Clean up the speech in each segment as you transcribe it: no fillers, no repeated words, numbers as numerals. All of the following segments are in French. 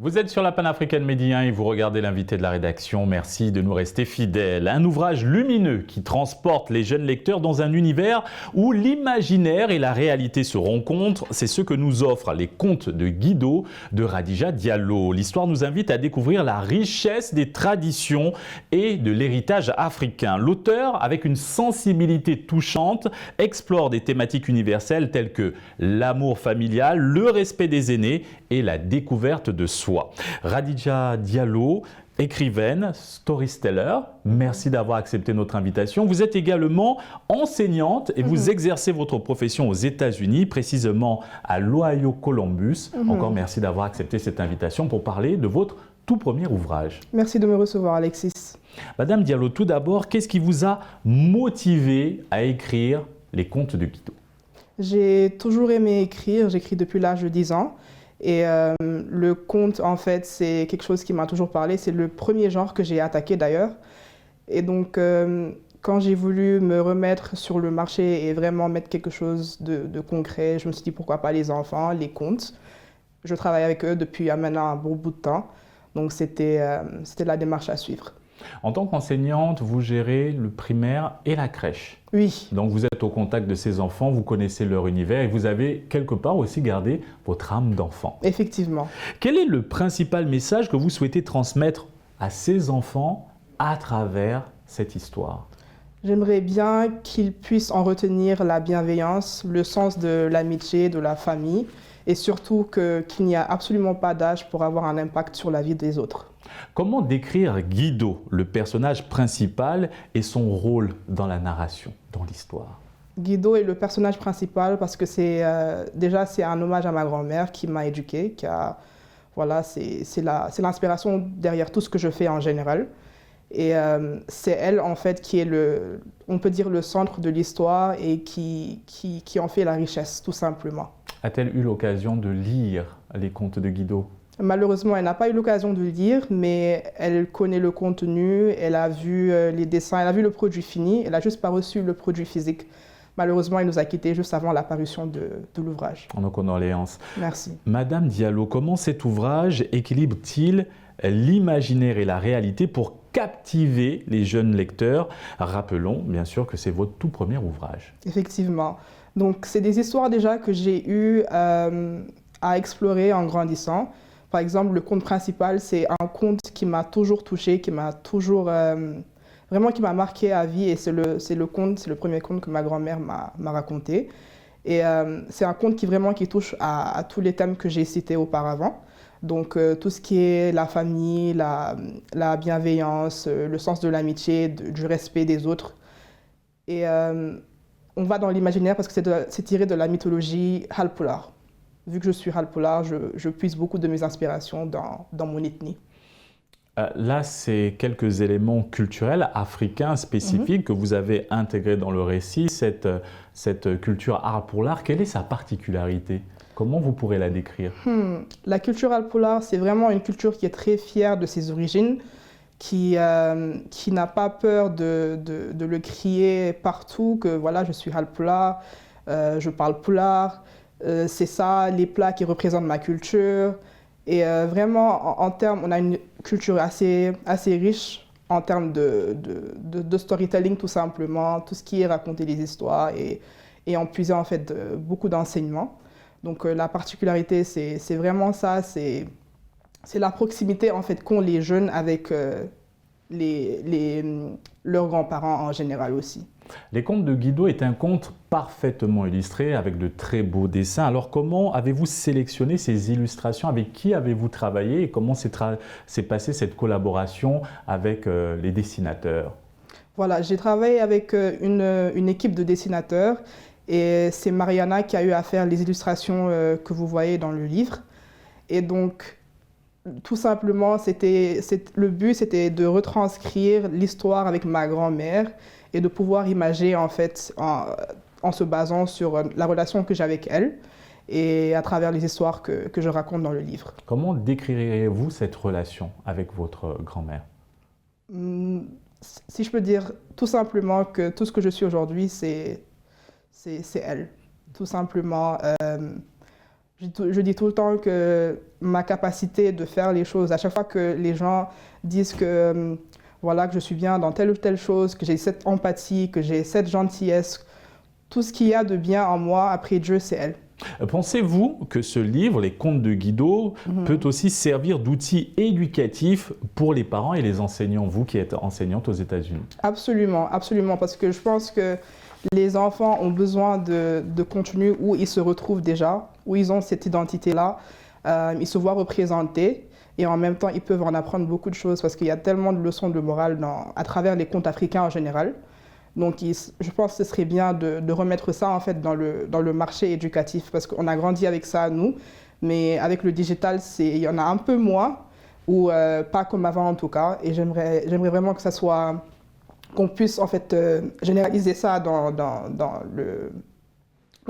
Vous êtes sur la Panafricaine Midi 1 et vous regardez l'invité de la rédaction. Merci de nous rester fidèles. Un ouvrage lumineux qui transporte les jeunes lecteurs dans un univers où l'imaginaire et la réalité se rencontrent. C'est ce que nous offrent les contes de Guido de Radija Diallo. L'histoire nous invite à découvrir la richesse des traditions et de l'héritage africain. L'auteur, avec une sensibilité touchante, explore des thématiques universelles telles que l'amour familial, le respect des aînés et la découverte de soi. Radija Diallo, écrivaine, storyteller, merci d'avoir accepté notre invitation. Vous êtes également enseignante et vous exercez votre profession aux États-Unis, précisément à l'Ohio Columbus. Encore merci d'avoir accepté cette invitation pour parler de votre tout premier ouvrage. Merci de me recevoir, Alexis. Madame Diallo, tout d'abord, qu'est-ce qui vous a motivé à écrire les contes de Guido? J'ai toujours aimé écrire, j'écris depuis l'âge de 10 ans. Et le conte, en fait, c'est quelque chose qui m'a toujours parlé. C'est le premier genre que j'ai attaqué d'ailleurs. Et donc, quand j'ai voulu me remettre sur le marché et vraiment mettre quelque chose de concret, je me suis dit pourquoi pas les enfants, les contes. Je travaille avec eux depuis maintenant un bon bout de temps. Donc, c'était la démarche à suivre. En tant qu'enseignante, vous gérez le primaire et la crèche. Oui. Donc vous êtes au contact de ces enfants, vous connaissez leur univers et vous avez quelque part aussi gardé votre âme d'enfant. Effectivement. Quel est le principal message que vous souhaitez transmettre à ces enfants à travers cette histoire? J'aimerais bien qu'ils puissent en retenir la bienveillance, le sens de l'amitié, de la famille et surtout qu'il n'y a absolument pas d'âge pour avoir un impact sur la vie des autres. Comment décrire Guido, le personnage principal, et son rôle dans la narration, dans l'histoire? Guido est le personnage principal parce que c'est un hommage à ma grand-mère qui m'a éduquée, voilà, c'est l'inspiration derrière tout ce que je fais en général. Et c'est elle, en fait, qui est on peut dire, le centre de l'histoire et qui en fait la richesse, tout simplement. A-t-elle eu l'occasion de lire les contes de Guido? Malheureusement, elle n'a pas eu l'occasion de le lire, mais elle connaît le contenu, elle a vu les dessins, elle a vu le produit fini, elle n'a juste pas reçu le produit physique. Malheureusement, elle nous a quittés juste avant l'apparition de l'ouvrage. En nos condoléances. Merci. Madame Diallo, comment cet ouvrage équilibre-t-il l'imaginaire et la réalité pour captiver les jeunes lecteurs? Rappelons bien sûr que c'est votre tout premier ouvrage. Effectivement. Donc, c'est des histoires déjà que j'ai eu à explorer en grandissant. Par exemple, le conte principal, c'est un conte qui m'a toujours touchée, qui m'a toujours vraiment qui m'a marqué à vie. Et c'est le premier conte que ma grand-mère m'a raconté. Et c'est un conte qui touche à tous les thèmes que j'ai cités auparavant. Donc tout ce qui est la famille, la bienveillance, le sens de l'amitié, du respect des autres. Et on va dans l'imaginaire parce que c'est tiré de la mythologie Halpular. Vu que je suis Halpular, je puise beaucoup de mes inspirations dans mon ethnie. Là, c'est quelques éléments culturels africains spécifiques que vous avez intégrés dans le récit. Cette culture Halpular, quelle est sa particularité? Comment vous pourrez la décrire? La culture Halpular, c'est vraiment une culture qui est très fière de ses origines, qui n'a pas peur de le crier partout, que voilà, je suis Halpular, je parle Pulaar. C'est ça, les plats qui représentent ma culture. Et vraiment, en termes, on a une culture assez riche en termes de storytelling, tout simplement. Tout ce qui est raconter les histoires et en puiser en fait beaucoup d'enseignements. Donc la particularité, c'est vraiment ça, c'est la proximité en fait qu'ont les jeunes avec leurs grands-parents en général aussi. Les contes de Guido est un conte parfaitement illustré avec de très beaux dessins. Alors comment avez-vous sélectionné ces illustrations? Avec qui avez-vous travaillé et comment s'est passée cette collaboration avec les dessinateurs? Voilà, j'ai travaillé avec une équipe de dessinateurs et c'est Mariana qui a eu à faire les illustrations que vous voyez dans le livre. Et donc, tout simplement, le but, c'était de retranscrire l'histoire avec ma grand-mère et de pouvoir imager en fait en se basant sur la relation que j'ai avec elle et à travers les histoires que je raconte dans le livre. Comment décririez-vous cette relation avec votre grand-mère? Si je peux dire tout simplement que tout ce que je suis aujourd'hui, c'est elle. Tout simplement, Je dis tout le temps que ma capacité de faire les choses, à chaque fois que les gens disent que, voilà, que je suis bien dans telle ou telle chose, que j'ai cette empathie, que j'ai cette gentillesse, tout ce qu'il y a de bien en moi, après Dieu, c'est elle. Pensez-vous que ce livre, Les Contes de Guido, peut aussi servir d'outil éducatif pour les parents et les enseignants, vous qui êtes enseignante aux États-Unis? Absolument, absolument, parce que je pense que les enfants ont besoin de contenu où ils se retrouvent déjà, où ils ont cette identité-là, ils se voient représentés et en même temps, ils peuvent en apprendre beaucoup de choses parce qu'il y a tellement de leçons de morale à travers les contes africains en général. Donc, je pense que ce serait bien de remettre ça en fait dans le marché éducatif parce qu'on a grandi avec ça, nous, mais avec le digital, il y en a un peu moins ou pas comme avant en tout cas. Et j'aimerais vraiment que ça soit, qu'on puisse en fait généraliser ça dans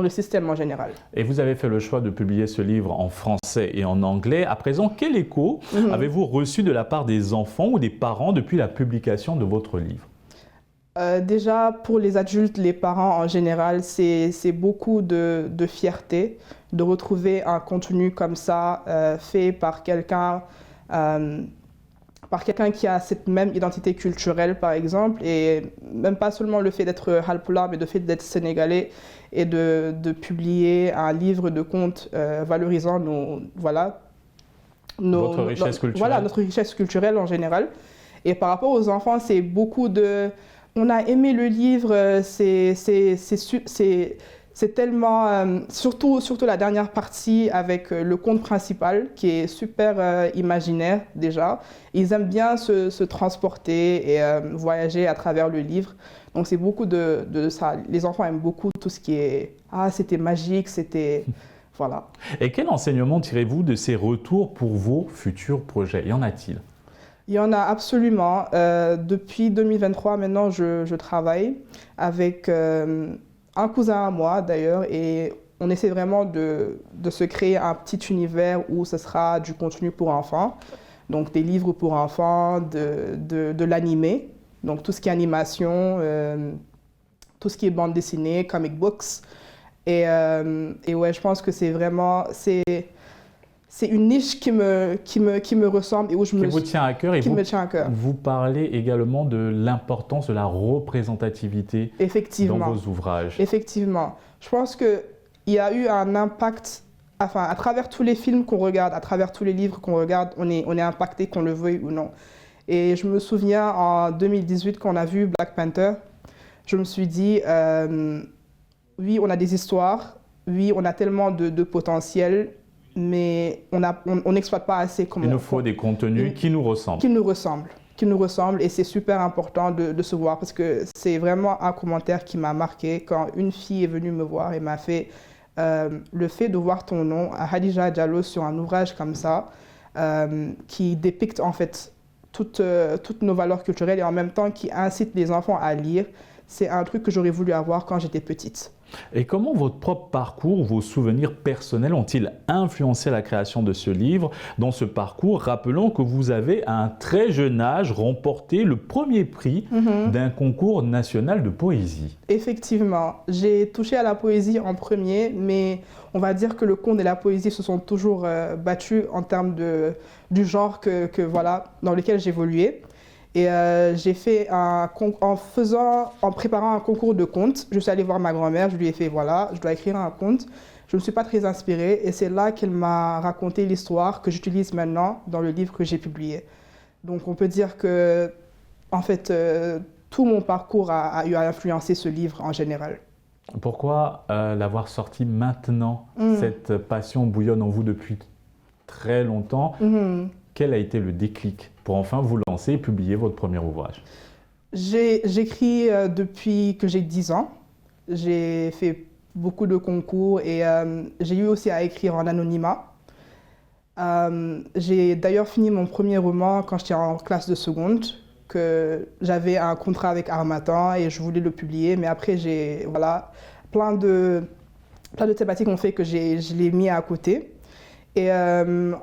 le système en général. Et vous avez fait le choix de publier ce livre en français et en anglais. À présent, quel écho avez-vous reçu de la part des enfants ou des parents depuis la publication de votre livre? Déjà, pour les adultes, les parents en général, c'est beaucoup de fierté de retrouver un contenu comme ça, fait par quelqu'un qui a cette même identité culturelle, par exemple, et même pas seulement le fait d'être Halpula, mais le fait d'être sénégalais et de publier un livre de contes valorisant votre richesse culturelle. Voilà, notre richesse culturelle en général. Et par rapport aux enfants, c'est beaucoup de... On a aimé le livre, c'est tellement... surtout la dernière partie avec le conte principal qui est super imaginaire déjà. Ils aiment bien se transporter et voyager à travers le livre. Donc c'est beaucoup de ça. Les enfants aiment beaucoup tout ce qui est... Ah, c'était magique, c'était... Voilà. Et quel enseignement tirez-vous de ces retours pour vos futurs projets? Y en a-t-il? Il y en a absolument. Depuis 2023, maintenant, je travaille avec un cousin à moi, d'ailleurs, et on essaie vraiment de se créer un petit univers où ce sera du contenu pour enfants, donc des livres pour enfants, de l'animé, donc tout ce qui est animation, tout ce qui est bande dessinée, comic books. Et ouais, je pense que c'est vraiment... C'est une niche qui me ressemble et où qui vous tient à cœur. Me tient à cœur. Vous parlez également de l'importance de la représentativité dans vos ouvrages. Effectivement. Je pense qu'il y a eu un impact, enfin, à travers tous les films qu'on regarde, à travers tous les livres qu'on regarde, on est impacté, qu'on le veuille ou non. Et je me souviens en 2018, quand on a vu Black Panther, je me suis dit, oui, on a des histoires, oui, on a tellement de potentiel, mais on n'exploite pas assez. Il nous faut des contenus qui nous ressemblent. Qui nous ressemblent et c'est super important de se voir parce que c'est vraiment un commentaire qui m'a marqué quand une fille est venue me voir et m'a fait le fait de voir ton nom, Hadija Diallo, sur un ouvrage comme ça qui dépicte en fait toutes nos valeurs culturelles et en même temps qui incite les enfants à lire. C'est un truc que j'aurais voulu avoir quand j'étais petite. Et comment votre propre parcours ou vos souvenirs personnels ont-ils influencé la création de ce livre? Dans ce parcours, rappelons que vous avez à un très jeune âge remporté le premier prix d'un concours national de poésie. Effectivement, j'ai touché à la poésie en premier, mais on va dire que le conte et la poésie se sont toujours battus en termes du genre dans lequel j'évoluais. Et j'ai fait en préparant un concours de contes, je suis allée voir ma grand-mère, je lui ai fait voilà, je dois écrire un conte. Je ne me suis pas très inspirée et c'est là qu'elle m'a raconté l'histoire que j'utilise maintenant dans le livre que j'ai publié. Donc on peut dire que en fait tout mon parcours a eu à influencer ce livre en général. Pourquoi l'avoir sorti maintenant? Cette passion bouillonne en vous depuis très longtemps. Quel a été le déclic pour enfin vous lancer et publier votre premier ouvrage? J'écris depuis que j'ai 10 ans. J'ai fait beaucoup de concours et j'ai eu aussi à écrire en anonymat. J'ai d'ailleurs fini mon premier roman quand j'étais en classe de seconde, que j'avais un contrat avec Harmattan et je voulais le publier. Mais après, plein de thématiques ont fait que je l'ai mis à côté. Et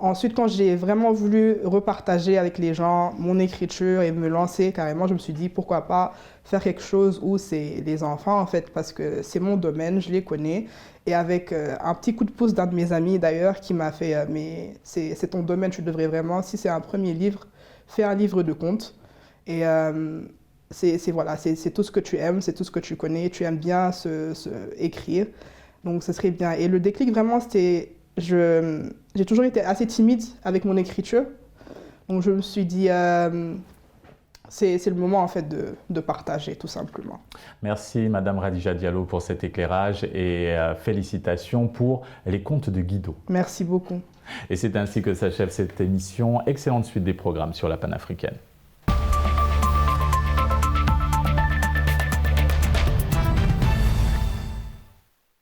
ensuite, quand j'ai vraiment voulu repartager avec les gens mon écriture et me lancer carrément, je me suis dit pourquoi pas faire quelque chose où c'est les enfants en fait, parce que c'est mon domaine, je les connais. Et avec un petit coup de pouce d'un de mes amis d'ailleurs qui m'a fait mais c'est ton domaine, tu devrais vraiment, si c'est un premier livre, fais un livre de contes. Et voilà, c'est tout ce que tu aimes, c'est tout ce que tu connais, tu aimes bien écrire. Donc ce serait bien. Et le déclic vraiment, c'était j'ai toujours été assez timide avec mon écriture. Donc je me suis dit, c'est le moment en fait de partager tout simplement. Merci Madame Radija Diallo pour cet éclairage et félicitations pour les contes de Guido. Merci beaucoup. Et c'est ainsi que s'achève cette émission. Excellente suite des programmes sur la panafricaine.